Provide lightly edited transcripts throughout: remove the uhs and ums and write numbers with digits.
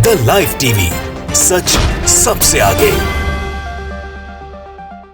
The live TV, सच सबसे आगे।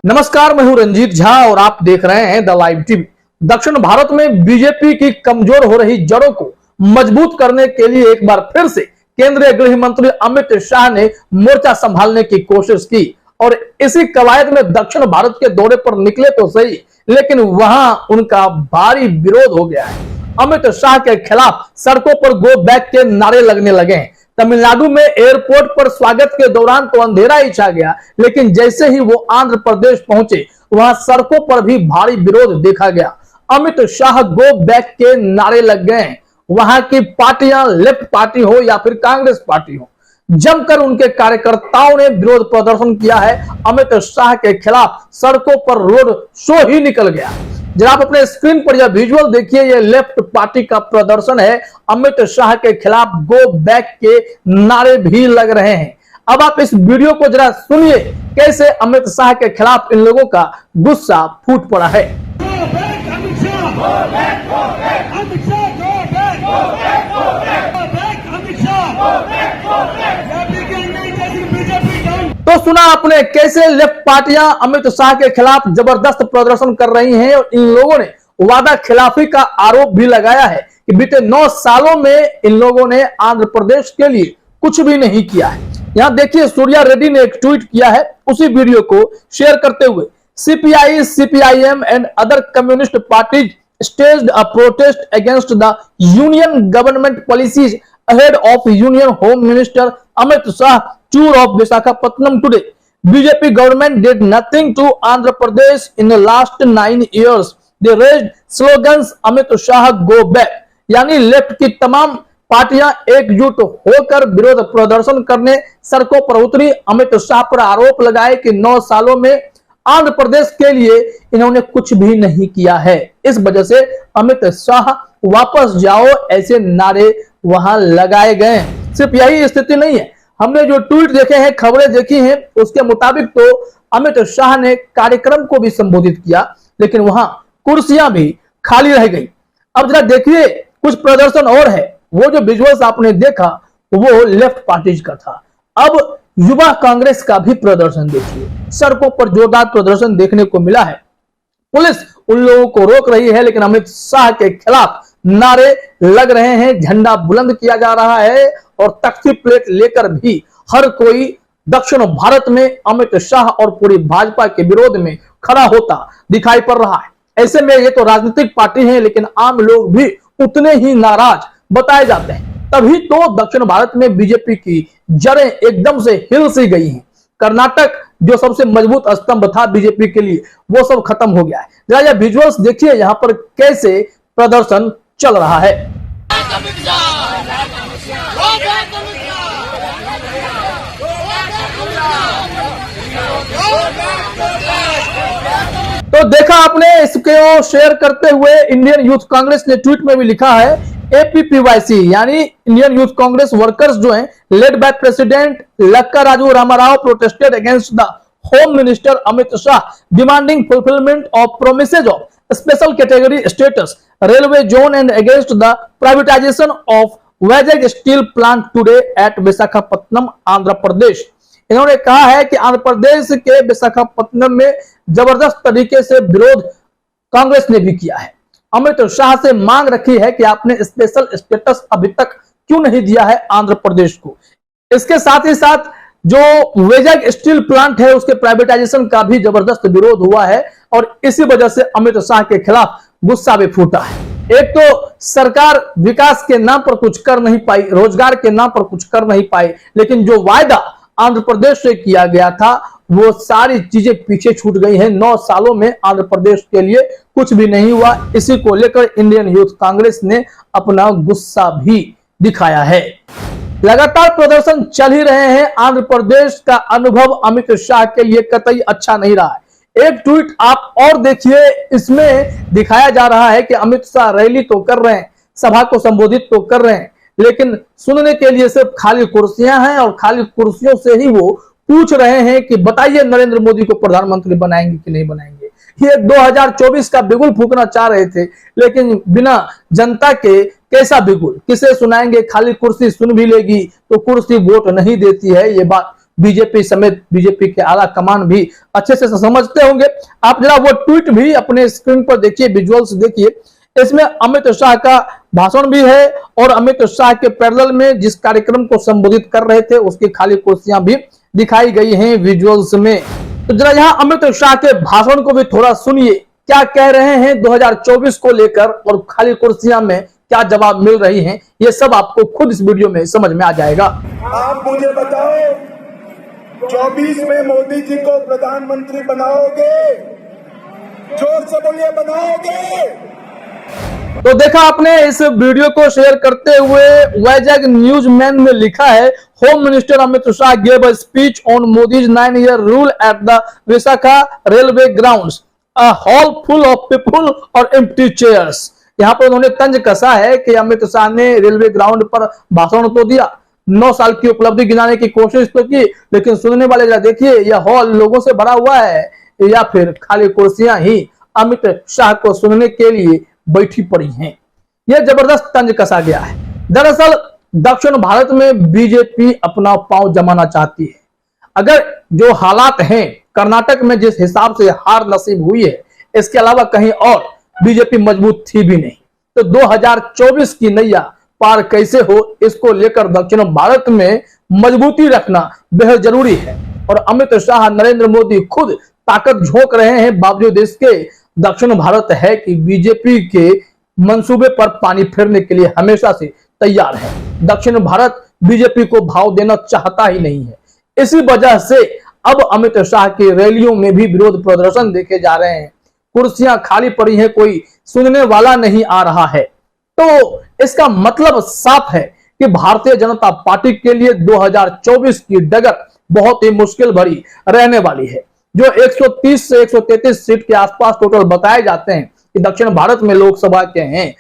नमस्कार, मैं हूं रंजीत झा और आप देख रहे हैं द लाइव टीवी। दक्षिण भारत में बीजेपी की कमजोर हो रही जड़ों को मजबूत करने के लिए एक बार फिर से केंद्रीय गृह मंत्री अमित शाह ने मोर्चा संभालने की कोशिश की और इसी कवायद में दक्षिण भारत के दौरे पर निकले तो सही, लेकिन वहां उनका भारी विरोध हो गया है। अमित शाह के खिलाफ सड़कों पर गो बैक के नारे लगने लगे हैं। तमिलनाडु में एयरपोर्ट पर स्वागत के दौरान तो अंधेरा ही छा गया, लेकिन जैसे ही वो आंध्र प्रदेश पहुंचे वहां सड़कों पर भी भारी विरोध देखा गया। अमित शाह गो बैक के नारे लग गए। वहां की पार्टियां, लेफ्ट पार्टी हो या फिर कांग्रेस पार्टी हो, जमकर उनके कार्यकर्ताओं ने विरोध प्रदर्शन किया है। अमित शाह के खिलाफ सड़कों पर रोड शो ही निकल गया। जरा आप अपने स्क्रीन पर यह विजुअल देखिए, यह लेफ्ट पार्टी का प्रदर्शन है। अमित शाह के खिलाफ गो बैक के नारे भी लग रहे हैं। अब आप इस वीडियो को जरा सुनिए, कैसे अमित शाह के खिलाफ इन लोगों का गुस्सा फूट पड़ा है। तो सुना आपने कैसे लेफ्ट पार्टियां अमित शाह के खिलाफ जबरदस्त प्रदर्शन कर रही हैं और इन लोगों ने वादा खिलाफी का आरोप भी लगाया है कि बीते 9 सालों में इन लोगों ने आंध्र प्रदेश के लिए कुछ भी नहीं किया है। यहां देखिए, सूर्या रेड्डी ने एक ट्वीट किया है, उसी वीडियो को शेयर करते हुए, CPI, CPIM and other communist parties staged a protest against the union government policies ahead of Union Home Minister Amit Shah tour of Visakhapatnam today. BJP government did nothing to Andhra Pradesh in the last 9 years. They raised slogans Amit Shah go back. यानी left की तमाम पार्टियां एकजुट होकर विरोध प्रदर्शन करने सड़कों पर उतरी। अमित शाह पर आरोप लगाए कि 9 सालों में आंध्र प्रदेश के लिए इन्होंने कुछ भी नहीं किया है। इस वजह से अमित शाह वापस जाओ ऐसे नारे वहां लगाए गए हैं। सिर्फ यही स्थिति नहीं है, हमने जो ट्वीट देखे हैं, खबरें देखी हैं, उसके मुताबिक तो अमित शाह ने कार्यक्रम को भी संबोधित किया, लेकिन वहां कुर्सियां भी खाली रह गई। अब जरा देखिए, कुछ प्रदर्शन और है। वो जो विजुअल्स आपने देखा वो लेफ्ट पार्टीज का था। अब युवा कांग्रेस का भी प्रदर्शन देखिए। सड़कों पर जोरदार प्रदर्शन देखने को मिला है। पुलिस उन लोगों को रोक रही है, लेकिन अमित शाह के खिलाफ नारे लग रहे हैं, झंडा बुलंद किया जा रहा है और तख्ती प्लेट लेकर भी हर कोई दक्षिण भारत में अमित शाह और पूरी भाजपा के विरोध में खड़ा होता दिखाई पड़ रहा है। ऐसे में ये तो राजनीतिक पार्टी है, लेकिन आम लोग भी उतने ही नाराज बताए जाते हैं। तभी तो दक्षिण भारत में बीजेपी की जड़ें एकदम से हिल सी गई हैं। कर्नाटक जो सबसे मजबूत स्तंभ था बीजेपी के लिए, वो सब खत्म हो गया है। जरा ये विजुअल्स देखिए यहां पर कैसे प्रदर्शन चल रहा है। तो देखा आपने, इसको शेयर करते हुए इंडियन यूथ कांग्रेस ने ट्वीट में भी लिखा है, एपीपीवाईसी यानी इंडियन यूथ कांग्रेस वर्कर्स जो हैं, led by president Lakka Raju Ramarao, protested against the home minister Amit Shah demanding fulfilment of promises of special category status railway zone and against the privatisation of Vizag steel plant today at Visakhapatnam, Andhra Pradesh. इन्होंने कहा है कि आंध्र प्रदेश के विशाखापत्तनम में जबरदस्त तरीके से विरोध कांग्रेस ने भी किया है। अमित शाह से मांग रखी है कि आपने स्पेशल स्टेटस अभी तक क्यों नहीं दिया है आंध्र प्रदेश को। इसके साथ ही साथ जो वैजाग स्टील प्लांट है उसके प्राइवेटाइजेशन का भी जबरदस्त विरोध हुआ है और इसी वजह से अमित शाह के खिलाफ गुस्सा भी फूटा है। एक तो सरकार विकास के नाम पर कुछ कर नहीं पाई, रोजगार के नाम पर कुछ कर नहीं पाई, लेकिन जो वायदा आंध्र प्रदेश से किया गया था वो सारी चीजें पीछे छूट गई हैं। 9 सालों में आंध्र प्रदेश के लिए कुछ भी नहीं हुआ। इसी को लेकर इंडियन यूथ कांग्रेस ने अपना गुस्सा भी दिखाया है। लगातार प्रदर्शन चल ही रहे हैं। आंध्र प्रदेश का अनुभव अमित शाह के लिए कतई अच्छा नहीं रहा है। एक ट्वीट आप और देखिए, इसमें दिखाया जा रहा है कि अमित शाह रैली तो कर रहे हैं, सभा को संबोधित तो कर रहे हैं, लेकिन सुनने के लिए सिर्फ खाली कुर्सियां हैं और खाली कुर्सियों से ही वो पूछ रहे हैं कि बताइए नरेंद्र मोदी को प्रधानमंत्री बनाएंगे कि नहीं बनाएंगे। ये 2024 का बिगुल फूकना चाह रहे थे, लेकिन बिना जनता के कैसा बिगुल, किसे सुनाएंगे। खाली कुर्सी सुन भी लेगी तो कुर्सी वोट नहीं देती है। ये बात बीजेपी समेत बीजेपी के आला कमान भी अच्छे से समझते होंगे। आप जरा वो ट्वीट भी अपने स्क्रीन पर देखिए, विजुअल्स देखिए। इसमें अमित शाह का भाषण भी है और अमित शाह के पैरेलल में जिस कार्यक्रम को संबोधित कर रहे थे उसकी खाली कुर्सियां भी दिखाई गई हैं विजुअल्स में। तो जरा यहाँ अमित शाह के भाषण को भी थोड़ा सुनिए, क्या कह रहे हैं 2024 को लेकर और खाली कुर्सियां में क्या जवाब मिल रही हैं। ये सब आपको खुद इस वीडियो में समझ में आ जाएगा। आप मुझे बताओ, 24 में मोदी जी को प्रधानमंत्री बनाओगे? जोर से बोलिए, बनाओगे? तो देखा आपने, इस वीडियो को शेयर करते हुए वैजाग न्यूज मैन में लिखा है, home minister Amit Shah gave a speech on Modi's 9-year rule at the Vishakha railway grounds, a hall full of people और एम्प्टी चेयर्स। यहाँ पर उन्होंने तंज कसा है कि अमित शाह ने रेलवे ग्राउंड पर भाषण तो दिया, 9 साल की उपलब्धि गिनाने की कोशिश तो की, लेकिन सुनने वाले जरा देखिए, यह हॉल लोगों से भरा हुआ है या फिर खाली कुर्सियां ही अमित शाह को सुनने के लिए बैठी पड़ी हैं। यह जबरदस्त तंज कसा गया है। दरअसल दक्षिण भारत में बीजेपी अपना पांव जमाना चाहती है। अगर जो हालात हैं कर्नाटक में जिस हिसाब से हार नसीब हुई है, इसके अलावा कहीं और बीजेपी मजबूत थी भी नहीं। तो 2024 की नैया पार कैसे हो, इसको लेकर दक्षिण भारत में मजबूती रखना बेहद जरूरी है। और अमित शाह, नरेंद्र मोदी खुद ताकत झोंक रहे हैं, बावजूद इसके दक्षिण भारत है कि बीजेपी के मंसूबे पर पानी फेरने के लिए हमेशा से तैयार है। दक्षिण भारत बीजेपी को भाव देना चाहता ही नहीं है। इसी वजह से अब अमित शाह की रैलियों में भी विरोध प्रदर्शन देखे जा रहे हैं। कुर्सियां खाली पड़ी हैं, कोई सुनने वाला नहीं आ रहा है। तो इसका मतलब साफ है कि भारतीय जनता पार्टी के लिए 2024 की डगर बहुत ही मुश्किल भरी रहने वाली है। जो 130 से 133 सीट के आसपास टोटल बताए जाते हैं कि दक्षिण भारत में लोकसभा के हैं,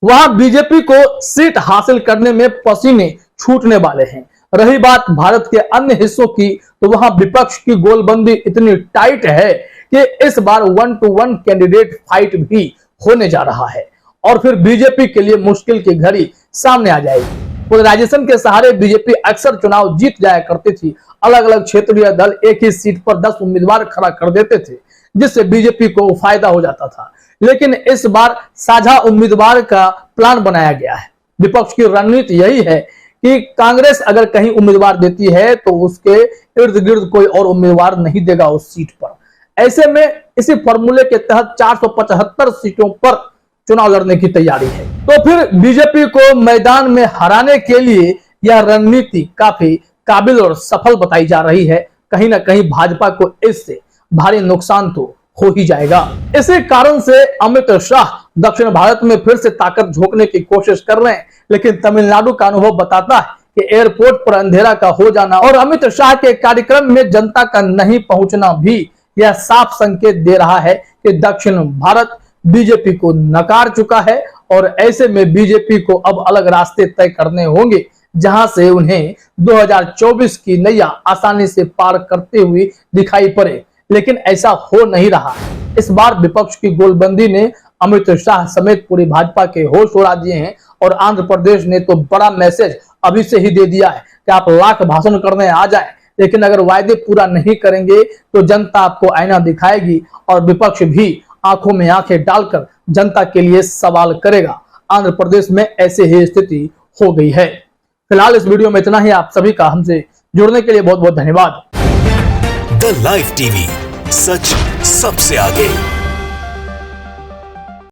वहां बीजेपी को सीट हासिल करने में पसीने छूटने वाले हैं। रही बात भारत के अन्य हिस्सों की, तो वहां विपक्ष की गोलबंदी इतनी टाइट है कि इस बार 1-to-1 कैंडिडेट फाइट भी होने जा रहा है और फिर बीजेपी के लिए मुश्किल की घड़ी सामने आ जाएगी। पोलराइजेशन के सहारे बीजेपी अक्सर चुनाव जीत जाया करती थी। अलग अलग क्षेत्रीय दल एक ही सीट पर 10 उम्मीदवार खड़ा कर देते थे, जिससे बीजेपी को फायदा हो जाता था। लेकिन इस बार साझा उम्मीदवार का प्लान बनाया गया है। विपक्ष की रणनीति यही है कि कांग्रेस अगर कहीं उम्मीदवार देती है तो उसके इर्द गिर्द कोई और उम्मीदवार नहीं देगा उस सीट पर। ऐसे में इसी फॉर्मूले के तहत 475 सीटों पर चुनाव लड़ने की तैयारी है। तो फिर बीजेपी को मैदान में हराने के लिए यह रणनीति काफी काबिल और सफल बताई जा रही है। कहीं ना कहीं भाजपा को इससे भारी नुकसान तो हो ही जाएगा। इसी कारण से अमित शाह दक्षिण भारत में फिर से ताकत झोंकने की कोशिश कर रहे हैं, लेकिन तमिलनाडु का अनुभव बताता है कि एयरपोर्ट पर अंधेरा का हो जाना और अमित शाह के कार्यक्रम में जनता का नहीं पहुंचना भी यह साफ संकेत दे रहा है कि दक्षिण भारत बीजेपी को नकार चुका है और ऐसे में बीजेपी को अब अलग रास्ते तय करने होंगे, जहां से उन्हें 2024 की नैया आसानी से पार करते हुए दिखाई पड़े। लेकिन ऐसा हो नहीं रहा। इस बार विपक्ष की गोलबंदी ने अमित शाह समेत पूरी भाजपा के होश उड़ा दिए हैं और आंध्र प्रदेश ने तो बड़ा मैसेज अभी से ही दे दिया है कि आप लाख भाषण करने आ जाएं, लेकिन अगर वायदे पूरा नहीं करेंगे तो जनता आपको आईना दिखाएगी और विपक्ष भी आंखों में आंखें डालकर जनता के लिए सवाल करेगा। आंध्र प्रदेश में ऐसे ही स्थिति हो गई है। फिलहाल इस वीडियो में इतना ही। आप सभी का हमसे जुड़ने के लिए बहुत बहुत धन्यवाद। द लाइव टीवी, सच सबसे आगे।